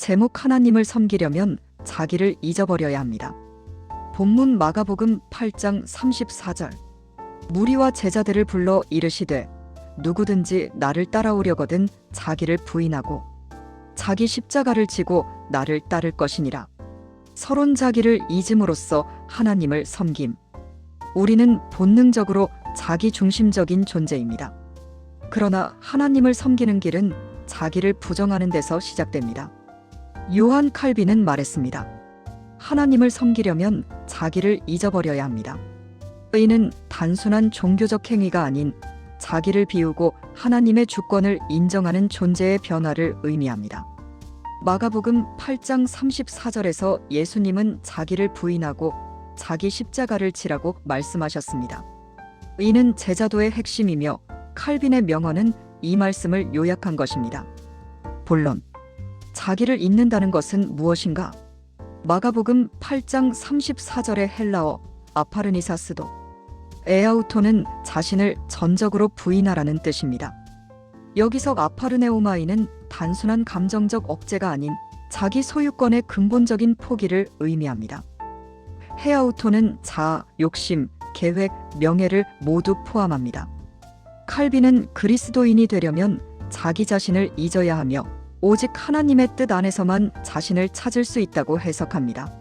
제목 하나님을 섬기려면 자기를 잊어버려야 합니다. 본문 마가복음 8장 34절. 무리와 제자들을 불러 이르시되 누구든지 나를 따라오려거든 자기를 부인하고 자기 십자가를 지고 나를 따를 것이니라. 서론 자기를 잊음으로써 하나님을 섬김. 우리는 본능적으로 자기 중심적인 존재입니다. 그러나 하나님을 섬기는 길은 자기를 부정하는 데서 시작됩니다. 요한 칼빈은 말했습니다. 하나님을 섬기려면 자기를 잊어버려야 합니다. 이는 단순한 종교적 행위가 아닌 자기를 비우고 하나님의 주권을 인정하는 존재의 변화를 의미합니다. 마가복음 8장 34절에서 예수님은 자기를 부인하고 자기 십자가를 지라고 말씀하셨습니다. 이는 제자도의 핵심이며 칼빈의 명언은 이 말씀을 요약한 것입니다. 본론. 자기를 잊는다는 것은 무엇인가? 마가복음 8장 34절의 헬라어 아파르니사스도 에아우토는 자신을 전적으로 부인하라는 뜻입니다. 여기서 아파르네오마이는 단순한 감정적 억제가 아닌 자기 소유권의 근본적인 포기를 의미합니다. 헤아우토는 자아, 욕심, 계획, 명예를 모두 포함합니다. 칼빈은 그리스도인이 되려면 자기 자신을 잊어야 하며 오직 하나님의 뜻 안에서만 자신을 찾을 수 있다고 해석합니다.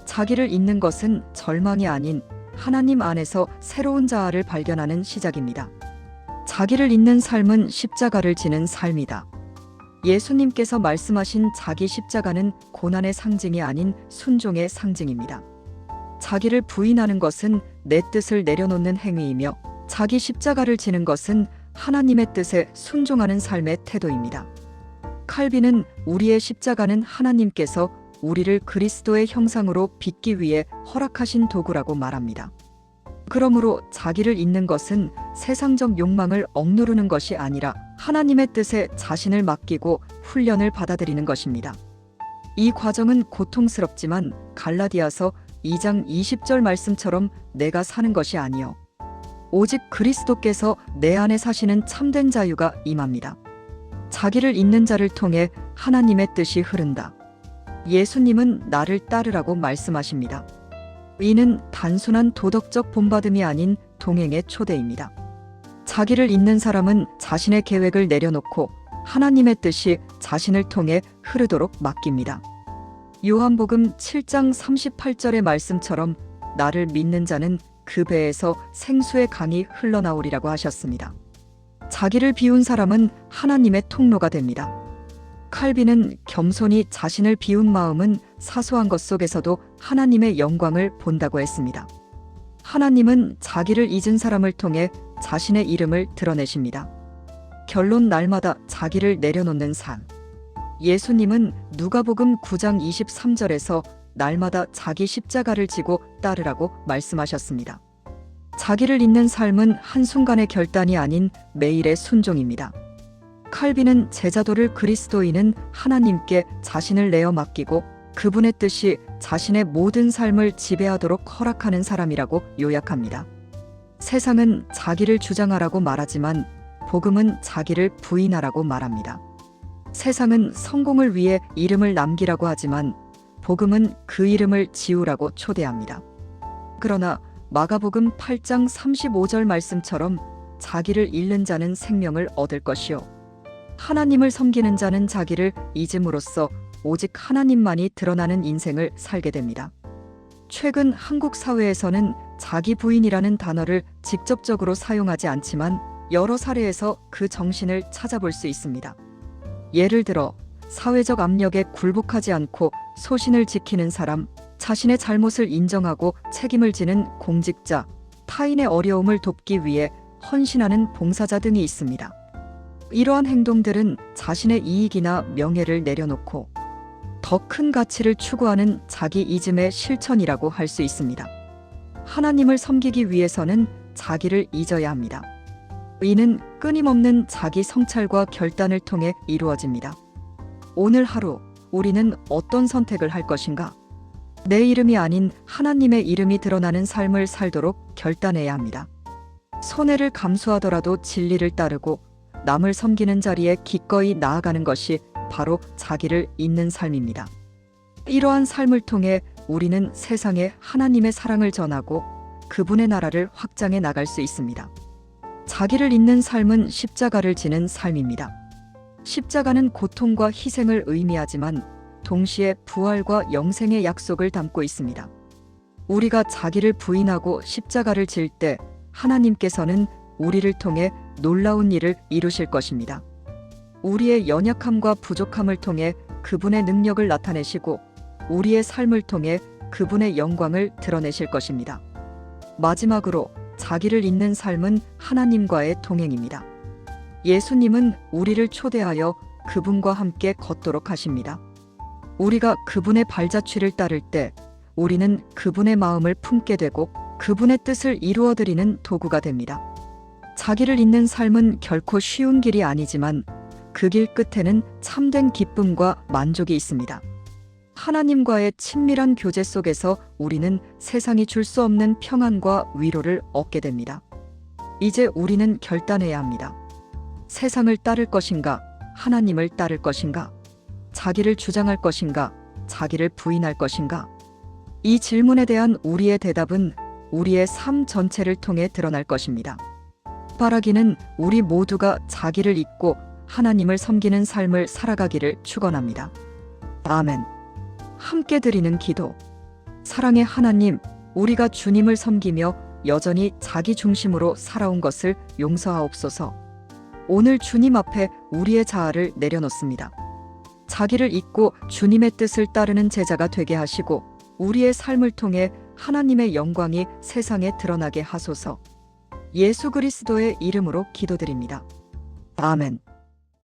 자기를 잊는 것은 절망이 아닌 하나님 안에서 새로운 자아를 발견하는 시작입니다. 자기를 잊는 삶은 십자가를 지는 삶이다. 예수님께서 말씀하신 자기 십자가는 고난의 상징이 아닌 순종의 상징입니다. 자기를 부인하는 것은 내 뜻을 내려놓는 행위이며 자기 십자가를 지는 것은 하나님의 뜻에 순종하는 삶의 태도입니다. 칼빈은 우리의 십자가는 하나님께서 우리를 그리스도의 형상으로 빚기 위해 허락하신 도구라고 말합니다. 그러므로 자기를 잊는 것은 세상적 욕망을 억누르는 것이 아니라 하나님의 뜻에 자신을 맡기고 훈련을 받아들이는 것입니다. 이 과정은 고통스럽지만 갈라디아서 2장 20절 말씀처럼 내가 사는 것이 아니요 오직 그리스도께서 내 안에 사시는 참된 자유가 임합니다. 자기를 잊는 자를 통해 하나님의 뜻이 흐른다. 예수님은 나를 따르라고 말씀하십니다. 이는 단순한 도덕적 본받음이 아닌 동행의 초대입니다. 자기를 잊는 사람은 자신의 계획을 내려놓고 하나님의 뜻이 자신을 통해 흐르도록 맡깁니다. 요한복음 7장 38절의 말씀처럼 나를 믿는 자는 그 배에서 생수의 강이 흘러나오리라고 하셨습니다. 자기를 비운 사람은 하나님의 통로가 됩니다. 칼빈은 겸손히 자신을 비운 마음은 사소한 것 속에서도 하나님의 영광을 본다고 했습니다. 하나님은 자기를 잊은 사람을 통해 자신의 이름을 드러내십니다. 결론 날마다 자기를 내려놓는 삶. 예수님은 누가복음 9장 23절에서 날마다 자기 십자가를 지고 따르라고 말씀하셨습니다. 자기를 잊는 삶은 한순간의 결단이 아닌 매일의 순종입니다. 칼빈은 제자도를 그리스도인은 하나님께 자신을 내어 맡기고 그분의 뜻이 자신의 모든 삶을 지배하도록 허락하는 사람이라고 요약합니다. 세상은 자기를 주장하라고 말하지만 복음은 자기를 부인하라고 말합니다. 세상은 성공을 위해 이름을 남기라고 하지만 복음은 그 이름을 지우라고 초대합니다. 그러나 마가복음 8장 35절 말씀처럼 자기를 잃는 자는 생명을 얻을 것이요 하나님을 섬기는 자는 자기를 잊음으로써 오직 하나님만이 드러나는 인생을 살게 됩니다. 최근 한국 사회에서는 자기 부인이라는 단어를 직접적으로 사용하지 않지만 여러 사례에서 그 정신을 찾아볼 수 있습니다. 예를 들어 사회적 압력에 굴복하지 않고 소신을 지키는 사람, 자신의 잘못을 인정하고 책임을 지는 공직자, 타인의 어려움을 돕기 위해 헌신하는 봉사자 등이 있습니다. 이러한 행동들은 자신의 이익이나 명예를 내려놓고 더 큰 가치를 추구하는 자기 잊음의 실천이라고 할 수 있습니다. 하나님을 섬기기 위해서는 자기를 잊어야 합니다. 이는 끊임없는 자기 성찰과 결단을 통해 이루어집니다. 오늘 하루 우리는 어떤 선택을 할 것인가? 내 이름이 아닌 하나님의 이름이 드러나는 삶을 살도록 결단해야 합니다. 손해를 감수하더라도 진리를 따르고 남을 섬기는 자리에 기꺼이 나아가는 것이 바로 자기를 잊는 삶입니다. 이러한 삶을 통해 우리는 세상에 하나님의 사랑을 전하고 그분의 나라를 확장해 나갈 수 있습니다. 자기를 잊는 삶은 십자가를 지는 삶입니다. 십자가는 고통과 희생을 의미하지만 동시에 부활과 영생의 약속을 담고 있습니다. 우리가 자기를 부인하고 십자가를 질 때 하나님께서는 우리를 통해 놀라운 일을 이루실 것입니다. 우리의 연약함과 부족함을 통해 그분의 능력을 나타내시고 우리의 삶을 통해 그분의 영광을 드러내실 것입니다. 마지막으로 자기를 잊는 삶은 하나님과의 동행입니다. 예수님은 우리를 초대하여 그분과 함께 걷도록 하십니다. 우리가 그분의 발자취를 따를 때 우리는 그분의 마음을 품게 되고 그분의 뜻을 이루어드리는 도구가 됩니다. 자기를 잊는 삶은 결코 쉬운 길이 아니지만 그 길 끝에는 참된 기쁨과 만족이 있습니다. 하나님과의 친밀한 교제 속에서 우리는 세상이 줄 수 없는 평안과 위로를 얻게 됩니다. 이제 우리는 결단해야 합니다. 세상을 따를 것인가, 하나님을 따를 것인가, 자기를 주장할 것인가, 자기를 부인할 것인가. 이 질문에 대한 우리의 대답은 우리의 삶 전체를 통해 드러날 것입니다. 바라기는 우리 모두가 자기를 잊고 하나님을 섬기는 삶을 살아가기를 축원합니다. 아멘. 함께 드리는 기도. 사랑의 하나님, 우리가 주님을 섬기며 여전히 자기 중심으로 살아온 것을 용서하옵소서. 오늘 주님 앞에 우리의 자아를 내려놓습니다. 자기를 잊고 주님의 뜻을 따르는 제자가 되게 하시고 우리의 삶을 통해 하나님의 영광이 세상에 드러나게 하소서. 예수 그리스도의 이름으로 기도드립니다. 아멘.